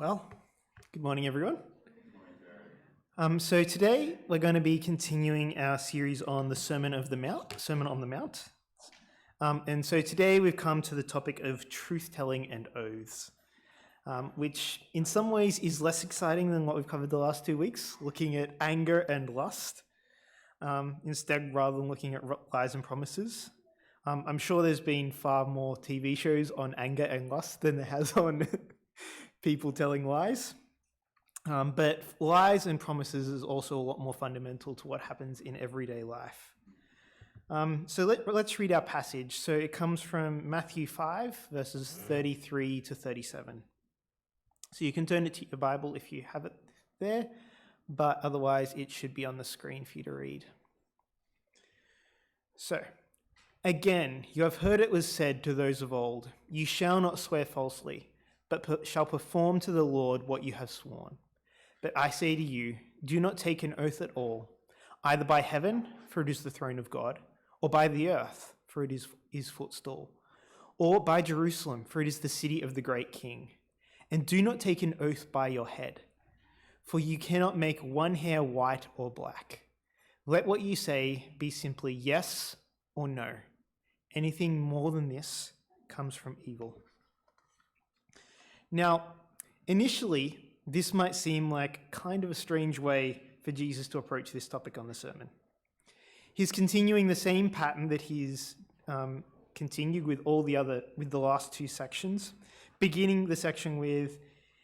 Well, good morning, everyone. So today we're going to be continuing our series on the Sermon on the Mount. And so today we've come to the topic of truth-telling and oaths, which in some ways is less exciting than what we've covered the last 2 weeks, looking at anger and lust, instead rather than looking at lies and promises. I'm sure there's been far more TV shows on anger and lust than there has on people telling lies. But lies and promises is also a lot more fundamental to what happens in everyday life. So let's read our passage. So it comes from Matthew 5, verses 33 to 37. So you can turn it to your Bible if you have it there, but otherwise it should be on the screen for you to read. So, again, you have heard it was said to those of old, "You shall not swear falsely, but shall perform to the Lord what you have sworn. But I say to you, do not take an oath at all, either by heaven, for it is the throne of God, or by the earth, for it is his footstool, or by Jerusalem, for it is the city of the great King. And do not take an oath by your head, for you cannot make one hair white or black. Let what you say be simply yes or no. Anything more than this comes from evil." Now, initially, this might seem like kind of a strange way for Jesus to approach this topic on the sermon. He's continuing the same pattern that he's continued with the last two sections, beginning the section with,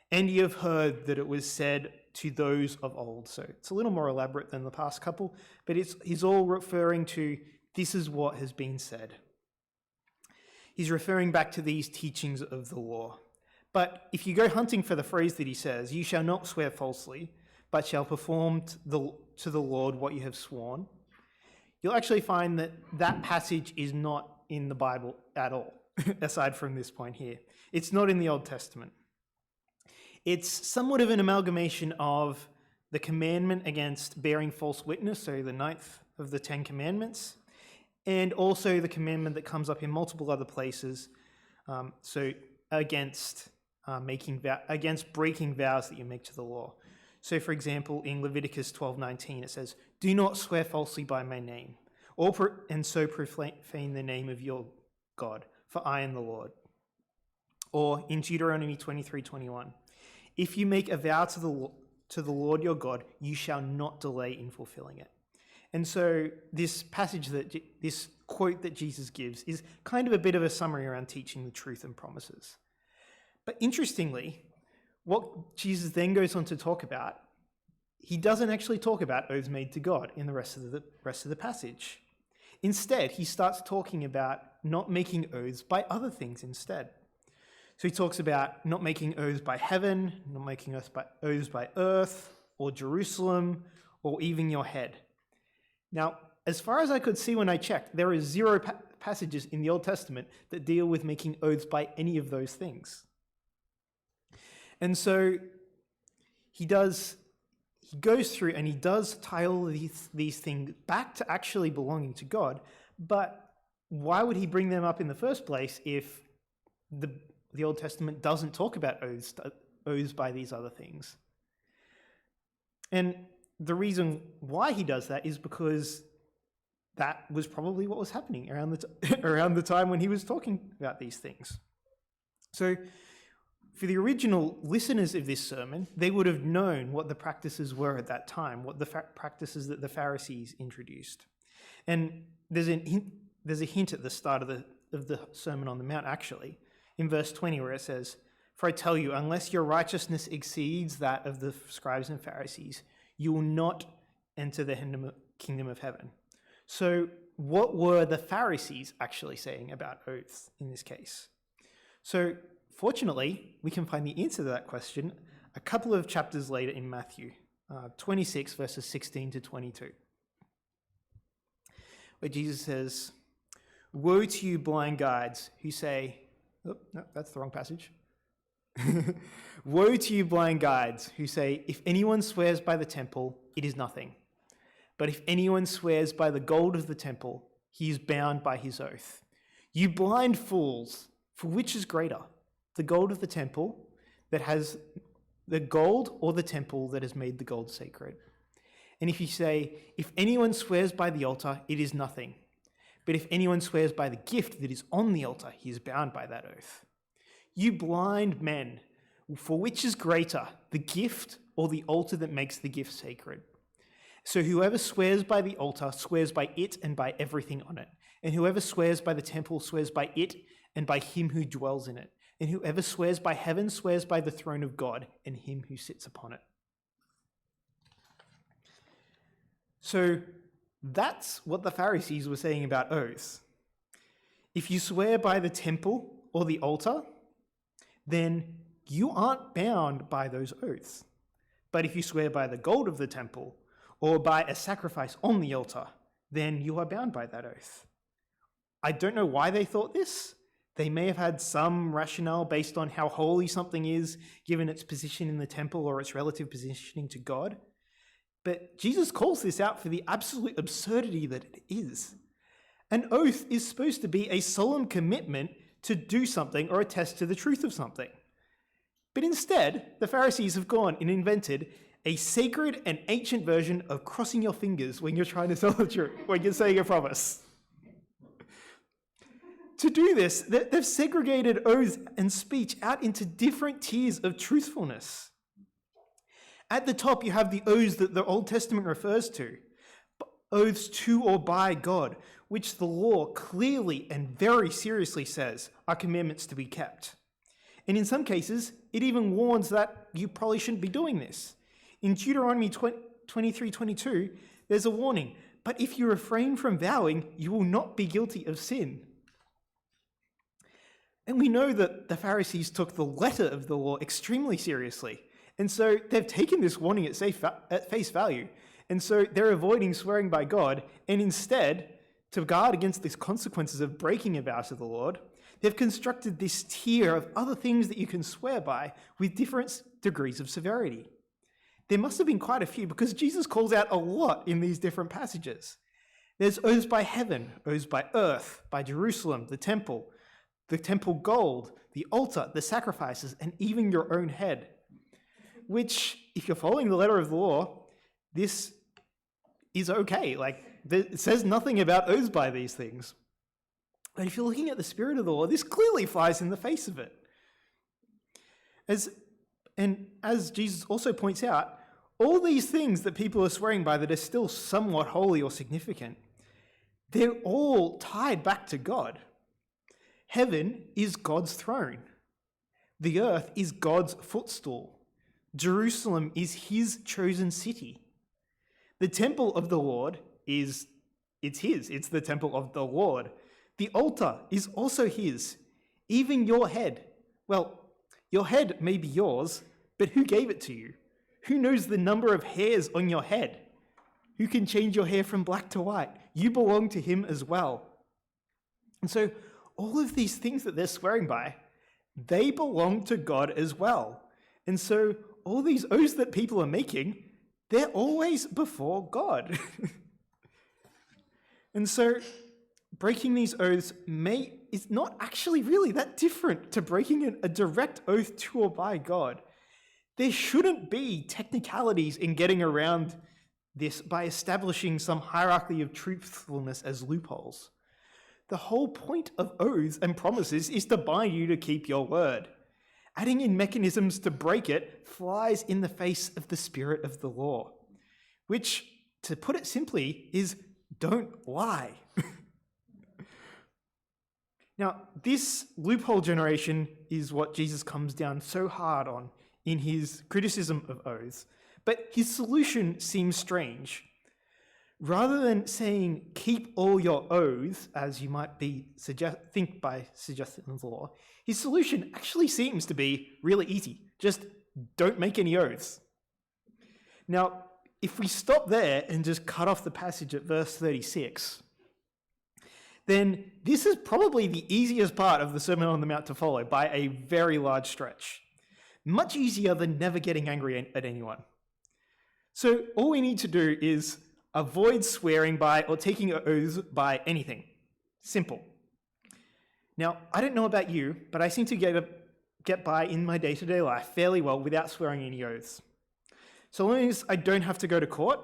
"And you have heard that it was said to those of old." So it's a little more elaborate than the past couple, but he's all referring to this is what has been said. He's referring back to these teachings of the law. But if you go hunting for the phrase that he says, "You shall not swear falsely, but shall perform to the Lord what you have sworn," you'll actually find that that passage is not in the Bible at all, aside from this point here. It's not in the Old Testament. It's somewhat of an amalgamation of the commandment against bearing false witness, so the 9th of the 10 commandments, and also the commandment that comes up in multiple other places, so against breaking vows that you make to the law. So, for example, in Leviticus 12:19, it says, "Do not swear falsely by my name, and so profane the name of your God, for I am the Lord." Or in Deuteronomy 23:21, "If you make a vow to the Lord your God, you shall not delay in fulfilling it." And so this passage, this quote that Jesus gives, is kind of a bit of a summary around teaching the truth and promises. But interestingly, what Jesus then goes on to talk about, he doesn't actually talk about oaths made to God in the rest of the passage. Instead, he starts talking about not making oaths by other things instead. So he talks about not making oaths by heaven, not making oaths by earth, or Jerusalem, or even your head. Now, as far as I could see when I checked, there are zero passages in the Old Testament that deal with making oaths by any of those things. And so he goes through and he does tie all these things back to actually belonging to God, but why would he bring them up in the first place if the Old Testament doesn't talk about oaths by these other things? And the reason why he does that is because that was probably what was happening around the time when he was talking about these things. So for the original listeners of this sermon, they would have known what the practices were at that time, what the practices that the Pharisees introduced. And there's a hint at the start of the Sermon on the Mount, actually, in verse 20, where it says, "For I tell you, unless your righteousness exceeds that of the scribes and Pharisees, you will not enter the kingdom of heaven." So what were the Pharisees actually saying about oaths in this case? So fortunately, we can find the answer to that question a couple of chapters later in Matthew 26, verses 16 to 22, where Jesus says, "Woe to you blind guides who say..." Oh, no, that's the wrong passage. "Woe to you blind guides who say, if anyone swears by the temple, it is nothing. But if anyone swears by the gold of the temple, he is bound by his oath. You blind fools, for which is greater, the gold of the temple that has the gold or the temple that has made the gold sacred. And if you say, if anyone swears by the altar, it is nothing. But if anyone swears by the gift that is on the altar, he is bound by that oath. You blind men, for which is greater, the gift or the altar that makes the gift sacred? So whoever swears by the altar swears by it and by everything on it. And whoever swears by the temple swears by it and by him who dwells in it. And whoever swears by heaven swears by the throne of God and him who sits upon it. So that's what the Pharisees were saying about oaths. If you swear by the temple or the altar, then you aren't bound by those oaths. But if you swear by the gold of the temple or by a sacrifice on the altar, then you are bound by that oath. I don't know why they thought this. They may have had some rationale based on how holy something is, given its position in the temple or its relative positioning to God. But Jesus calls this out for the absolute absurdity that it is. An oath is supposed to be a solemn commitment to do something or attest to the truth of something. But instead, the Pharisees have gone and invented a sacred and ancient version of crossing your fingers when you're trying to tell the truth, when you're saying a promise. To do this, they've segregated oaths and speech out into different tiers of truthfulness. At the top, you have the oaths that the Old Testament refers to, oaths to or by God, which the law clearly and very seriously says are commandments to be kept. And in some cases, it even warns that you probably shouldn't be doing this. In Deuteronomy 23:22, there's a warning, but if you refrain from vowing, you will not be guilty of sin. And we know that the Pharisees took the letter of the law extremely seriously. And so they've taken this warning at face value. And so they're avoiding swearing by God. And instead, to guard against these consequences of breaking a vow to the Lord, they've constructed this tier of other things that you can swear by with different degrees of severity. There must have been quite a few because Jesus calls out a lot in these different passages. There's oaths by heaven, oaths by earth, by Jerusalem, the temple gold, the altar, the sacrifices, and even your own head. Which, if you're following the letter of the law, this is okay. It says nothing about oaths by these things. But if you're looking at the spirit of the law, this clearly flies in the face of it. As Jesus also points out, all these things that people are swearing by that are still somewhat holy or significant, they're all tied back to God. Heaven is God's throne. The earth is God's footstool. Jerusalem is his chosen city. The temple of the Lord it's the temple of the Lord. The altar is also his. Even your head. Well, your head may be yours, but who gave it to you? Who knows the number of hairs on your head? Who can change your hair from black to white? You belong to him as well. And so all of these things that they're swearing by, they belong to God as well. And so all these oaths that people are making, they're always before God. And so breaking these oaths is not actually really that different to breaking a direct oath to or by God. There shouldn't be technicalities in getting around this by establishing some hierarchy of truthfulness as loopholes. The whole point of oaths and promises is to bind you to keep your word. Adding in mechanisms to break it flies in the face of the spirit of the law, which, to put it simply, is don't lie. Now, this loophole generation is what Jesus comes down so hard on in his criticism of oaths, but his solution seems strange. Rather than saying, keep all your oaths, as you might think by suggesting in the law, his solution actually seems to be really easy. Just don't make any oaths. Now, if we stop there and just cut off the passage at verse 36, then this is probably the easiest part of the Sermon on the Mount to follow by a very large stretch. Much easier than never getting angry at anyone. So all we need to do is avoid swearing by or taking oaths by anything. Simple. Now, I don't know about you, but I seem to get get by in my day-to-day life fairly well without swearing any oaths. So long as I don't have to go to court,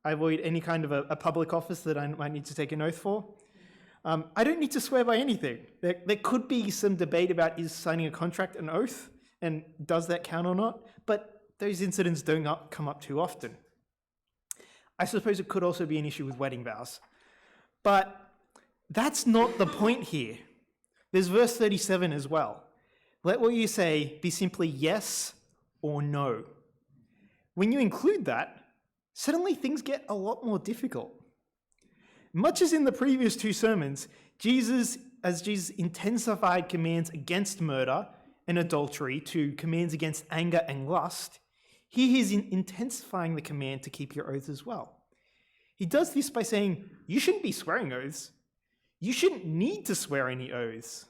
I avoid any kind of a public office that I might need to take an oath for. I don't need to swear by anything. There could be some debate about is signing a contract an oath, and does that count or not? But those incidents don't come up too often. I suppose it could also be an issue with wedding vows. But that's not the point here. There's verse 37 as well. Let what you say be simply yes or no. When you include that, suddenly things get a lot more difficult. Much as in the previous two sermons, Jesus intensified commands against murder and adultery to commands against anger and lust, here he's intensifying the command to keep your oaths as well. He does this by saying, you shouldn't be swearing oaths. You shouldn't need to swear any oaths.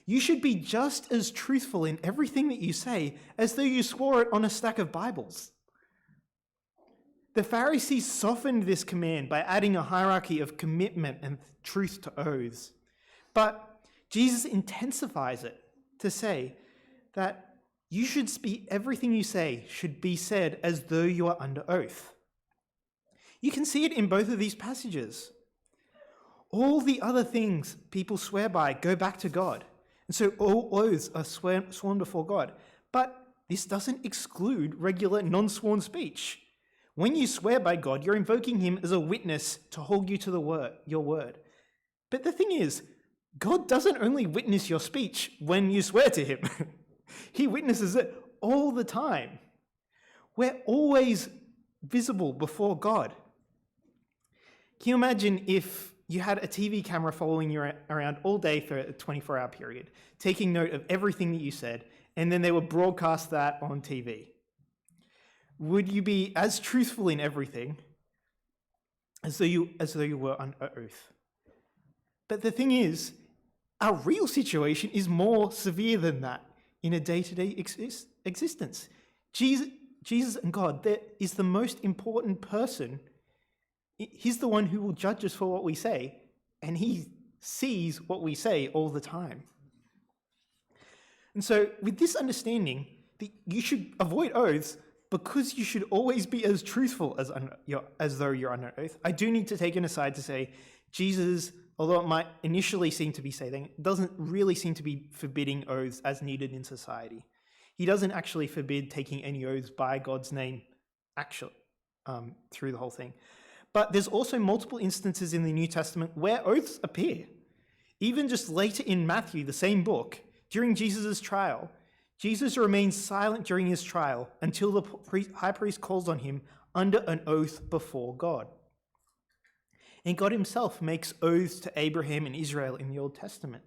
You should be just as truthful in everything that you say as though you swore it on a stack of Bibles. The Pharisees softened this command by adding a hierarchy of commitment and truth to oaths. But Jesus intensifies it to say that everything you say should be said as though you are under oath. You can see it in both of these passages. All the other things people swear by go back to God. And so all oaths are sworn before God. But this doesn't exclude regular non-sworn speech. When you swear by God, you're invoking him as a witness to hold you to your word. But the thing is, God doesn't only witness your speech when you swear to him. He witnesses it all the time. We're always visible before God. Can you imagine if you had a TV camera following you around all day for a 24-hour period, taking note of everything that you said, and then they would broadcast that on TV? Would you be as truthful in everything as though you were on oath? But the thing is, our real situation is more severe than that in a day-to-day existence. Jesus and God, that is the most important person. He's the one who will judge us for what we say, and he sees what we say all the time. And so with this understanding, you should avoid oaths because you should always be as truthful as though you're under oath. I do need to take an aside to say, Jesus, although it might initially seem to be saying, doesn't really seem to be forbidding oaths as needed in society. He doesn't actually forbid taking any oaths by God's name through the whole thing. But there's also multiple instances in the New Testament where oaths appear. Even just later in Matthew, the same book, during Jesus' trial, Jesus remains silent during his trial until the high priest calls on him under an oath before God. And God himself makes oaths to Abraham and Israel in the Old Testament.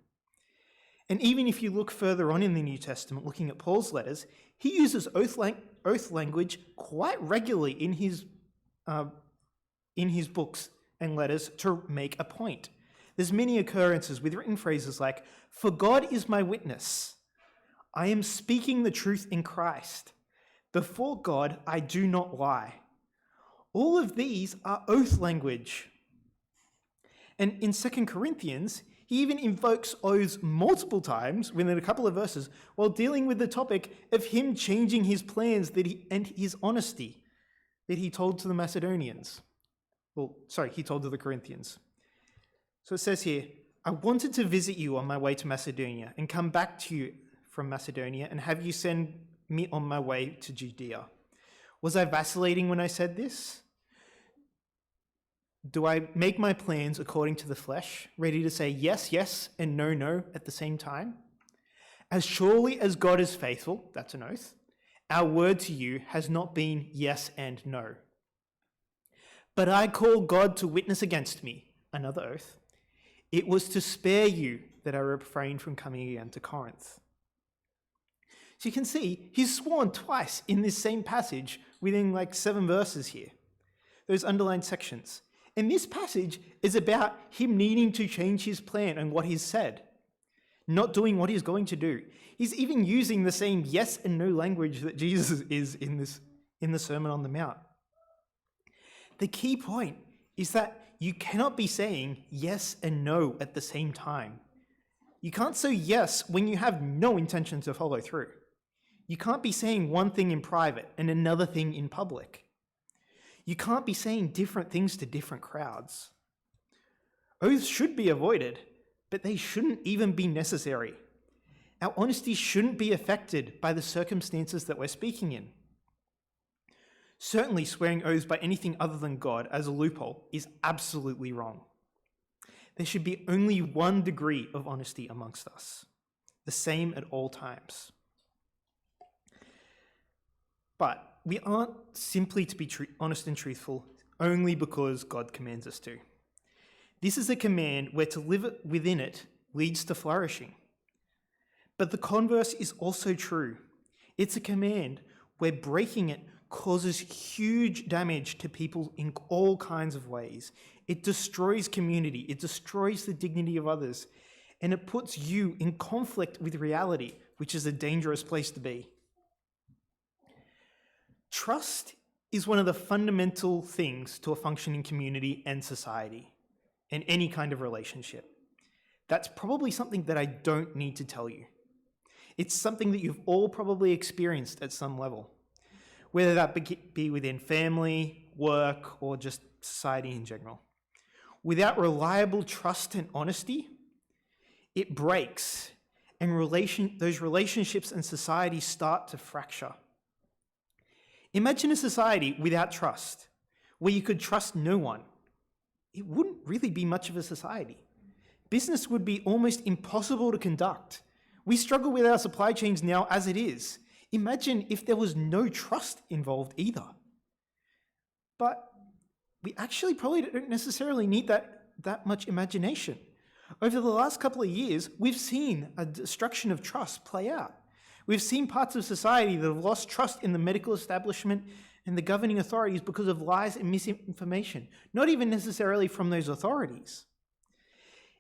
And even if you look further on in the New Testament, looking at Paul's letters, he uses oath language quite regularly in his books and letters to make a point. There's many occurrences with written phrases like, "For God is my witness. I am speaking the truth in Christ. Before God, I do not lie." All of these are oath language. And in 2 Corinthians, he even invokes oaths multiple times within a couple of verses while dealing with the topic of him changing his plans and his honesty that he told to the Macedonians. He told to the Corinthians. So it says here, "I wanted to visit you on my way to Macedonia and come back to you from Macedonia and have you send me on my way to Judea. Was I vacillating when I said this? Do I make my plans according to the flesh, ready to say yes, yes, and no, no at the same time? As surely as God is faithful," that's an oath, "our word to you has not been yes and no. But I call God to witness against me," another oath, "it was to spare you that I refrained from coming again to Corinth." So you can see he's sworn twice in this same passage within 7 verses here, those underlined sections. And this passage is about him needing to change his plan and what he's said, not doing what he's going to do. He's even using the same yes and no language that Jesus is in the Sermon on the Mount. The key point is that you cannot be saying yes and no at the same time. You can't say yes when you have no intention to follow through. You can't be saying one thing in private and another thing in public. You can't be saying different things to different crowds. Oaths should be avoided, but they shouldn't even be necessary. Our honesty shouldn't be affected by the circumstances that we're speaking in. Certainly, swearing oaths by anything other than God as a loophole is absolutely wrong. There should be only one degree of honesty amongst us, the same at all times. But we aren't simply to be honest and truthful only because God commands us to. This is a command where to live within it leads to flourishing. But the converse is also true. It's a command where breaking it causes huge damage to people in all kinds of ways. It destroys community, it destroys the dignity of others, and it puts you in conflict with reality, which is a dangerous place to be. Trust is one of the fundamental things to a functioning community and society, and any kind of relationship. That's probably something that I don't need to tell you. It's something that you've all probably experienced at some level, whether that be within family, work, or just society in general. Without reliable trust and honesty, it breaks, and those relationships and societies start to fracture. Imagine a society without trust, where you could trust no one. It wouldn't really be much of a society. Business would be almost impossible to conduct. We struggle with our supply chains now as it is. Imagine if there was no trust involved either. But we actually probably don't necessarily need that much imagination. Over the last couple of years, we've seen a destruction of trust play out. We've seen parts of society that have lost trust in the medical establishment and the governing authorities because of lies and misinformation, not even necessarily from those authorities.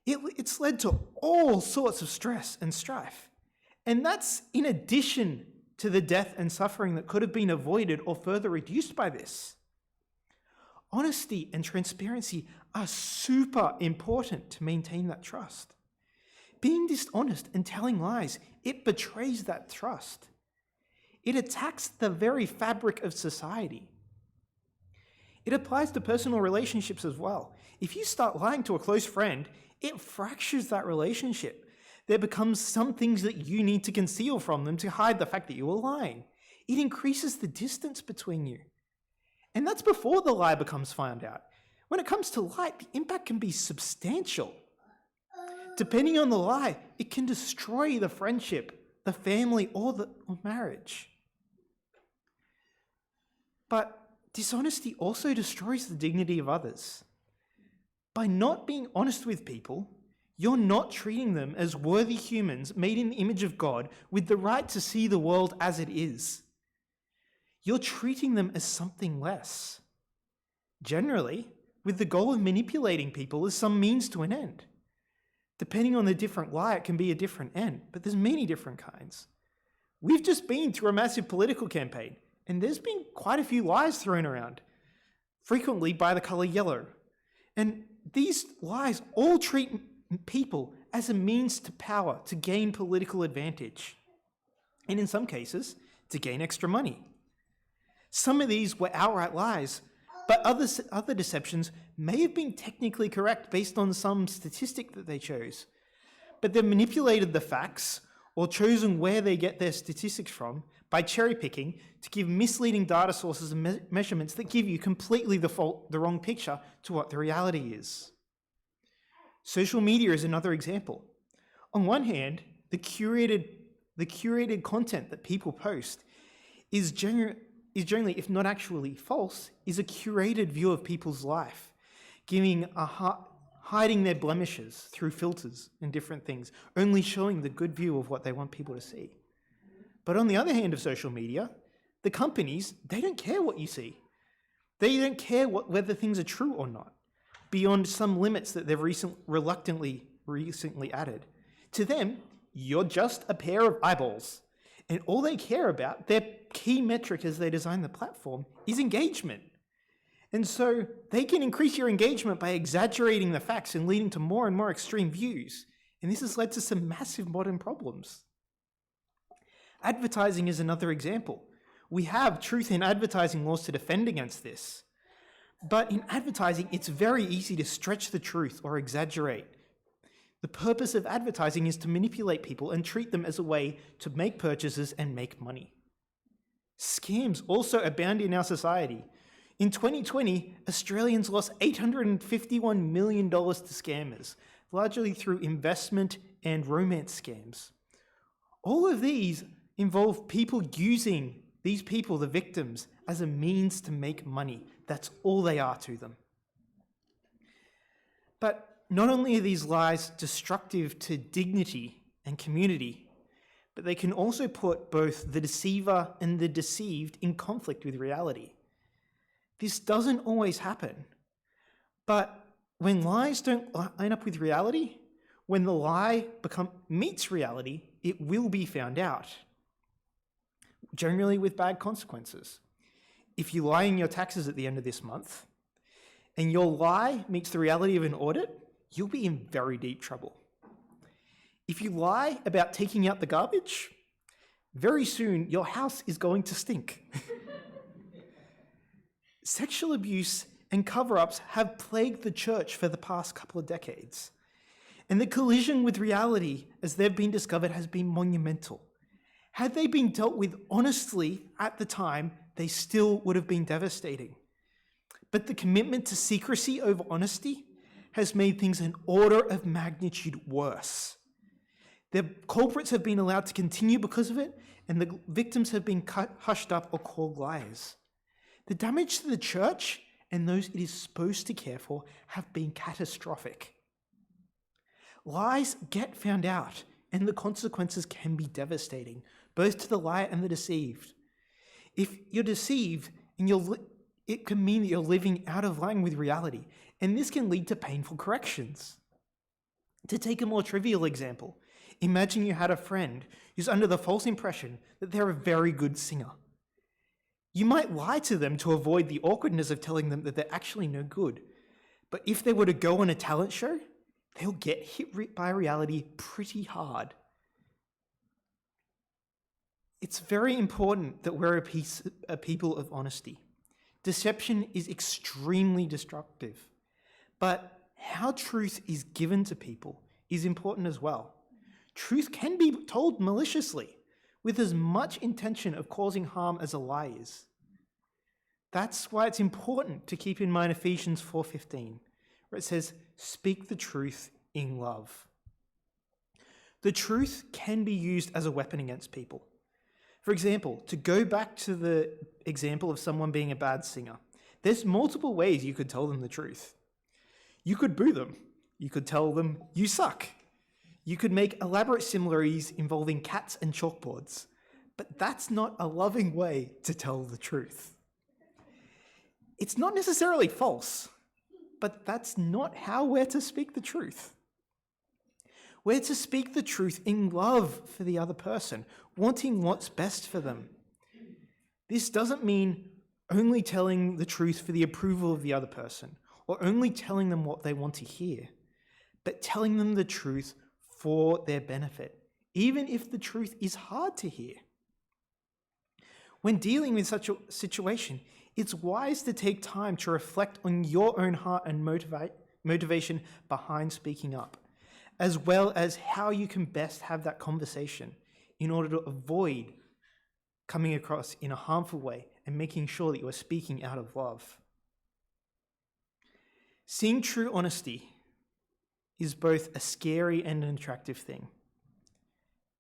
It's led to all sorts of stress and strife. And that's in addition to the death and suffering that could have been avoided or further reduced by this. Honesty and transparency are super important to maintain that trust. Being dishonest and telling lies, it betrays that trust. It attacks the very fabric of society. It applies to personal relationships as well. If you start lying to a close friend, it fractures that relationship. There becomes some things that you need to conceal from them to hide the fact that you were lying. It increases the distance between you. And that's before the lie becomes found out. When it comes to lie, the impact can be substantial. Depending on the lie, it can destroy the friendship, the family, or marriage. But dishonesty also destroys the dignity of others. By not being honest with people, you're not treating them as worthy humans made in the image of God with the right to see the world as it is. You're treating them as something less. Generally, with the goal of manipulating people as some means to an end. Depending on the different lie, it can be a different end, but there's many different kinds. We've just been through a massive political campaign, and there's been quite a few lies thrown around, frequently by the color yellow. And these lies all treat people as a means to power, to gain political advantage, and in some cases, to gain extra money. Some of these were outright lies, but other deceptions may have been technically correct based on some statistic that they chose. But they've manipulated the facts or chosen where they get their statistics from by cherry picking to give misleading data sources and measurements that give you completely the wrong picture to what the reality is. Social media is another example. On one hand, the curated content that people post is generally, if not actually false, is a curated view of people's life, hiding their blemishes through filters and different things, only showing the good view of what they want people to see. But on the other hand of social media, the companies, they don't care what you see. They don't care whether things are true or not, beyond some limits that they've recently added. To them, you're just a pair of eyeballs. And all they care about, their key metric as they design the platform, is engagement. And so they can increase your engagement by exaggerating the facts and leading to more and more extreme views. And this has led to some massive modern problems. Advertising is another example. We have truth in advertising laws to defend against this. But in advertising, it's very easy to stretch the truth or exaggerate. The purpose of advertising is to manipulate people and treat them as a way to make purchases and make money. Scams also abound in our society. In 2020, Australians lost $851 million to scammers, largely through investment and romance scams. All of these involve people using these people, the victims, as a means to make money. That's all they are to them. But not only are these lies destructive to dignity and community, but they can also put both the deceiver and the deceived in conflict with reality. This doesn't always happen, but when lies don't line up with reality, when the lie meets reality, it will be found out, generally with bad consequences. If you lie in your taxes at the end of this month, and your lie meets the reality of an audit, you'll be in very deep trouble. If you lie about taking out the garbage, very soon your house is going to stink. Sexual abuse and cover-ups have plagued the church for the past couple of decades, and the collision with reality as they've been discovered has been monumental. Had they been dealt with honestly at the time, they still would have been devastating. But the commitment to secrecy over honesty has made things an order of magnitude worse. The culprits have been allowed to continue because of it, and the victims have been hushed up or called liars. The damage to the church and those it is supposed to care for have been catastrophic. Lies get found out, and the consequences can be devastating, both to the liar and the deceived. If you're deceived, it can mean that you're living out of line with reality, and this can lead to painful corrections. To take a more trivial example, imagine you had a friend who's under the false impression that they're a very good singer. You might lie to them to avoid the awkwardness of telling them that they're actually no good. But if they were to go on a talent show, they'll get hit by reality pretty hard. It's very important that we're a people of honesty. Deception is extremely destructive, but how truth is given to people is important as well. Truth can be told maliciously, with as much intention of causing harm as a lie is. That's why it's important to keep in mind Ephesians 4:15, where it says, "Speak the truth in love." The truth can be used as a weapon against people. For example, to go back to the example of someone being a bad singer, there's multiple ways you could tell them the truth. You could boo them. You could tell them, "You suck." You could make elaborate similes involving cats and chalkboards, but that's not a loving way to tell the truth. It's not necessarily false, but that's not how we're to speak the truth. We're to speak the truth in love for the other person, wanting what's best for them. This doesn't mean only telling the truth for the approval of the other person, or only telling them what they want to hear, but telling them the truth for their benefit, even if the truth is hard to hear. When dealing with such a situation, it's wise to take time to reflect on your own heart and motivation behind speaking up, as well as how you can best have that conversation in order to avoid coming across in a harmful way and making sure that you are speaking out of love. Seeing true honesty is both a scary and an attractive thing.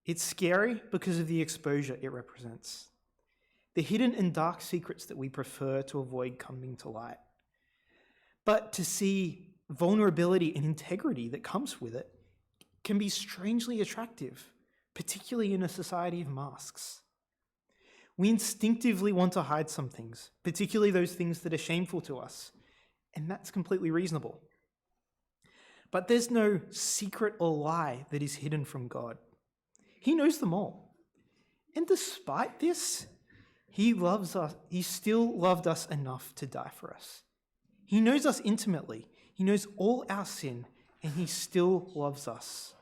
It's scary because of the exposure it represents, the hidden and dark secrets that we prefer to avoid coming to light. But to see vulnerability and integrity that comes with it can be strangely attractive, particularly in a society of masks. We instinctively want to hide some things, particularly those things that are shameful to us, and that's completely reasonable. But there's no secret or lie that is hidden from God. He knows them all. And despite this, he loves us. He still loved us enough to die for us. He knows us intimately. He knows all our sin, and he still loves us.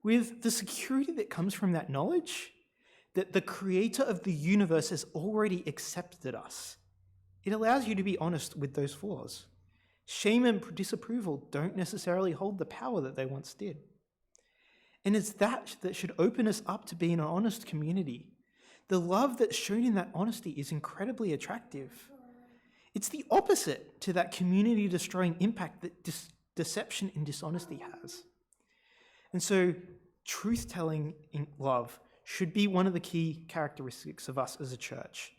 with the security that comes from that knowledge that the creator of the universe has already accepted us. It allows you to be honest with those flaws. Shame and disapproval don't necessarily hold the power that they once did. And it's that should open us up to being an honest community. The love that's shown in that honesty is incredibly attractive. It's the opposite to that community-destroying impact that deception and dishonesty has. And so truth-telling in love should be one of the key characteristics of us as a church.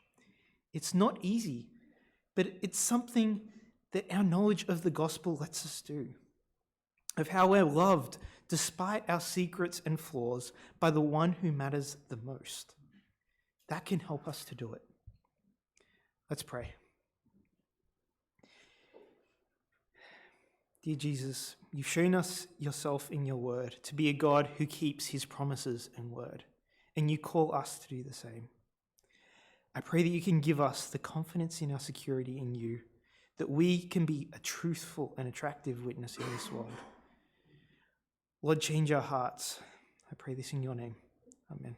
It's not easy, but it's something that our knowledge of the gospel lets us do, of how we're loved despite our secrets and flaws by the one who matters the most. That can help us to do it. Let's pray. Dear Jesus, you've shown us yourself in your word to be a God who keeps his promises and word, and you call us to do the same. I pray that you can give us the confidence in our security in you, that we can be a truthful and attractive witness in this world. Lord, change our hearts. I pray this in your name. Amen.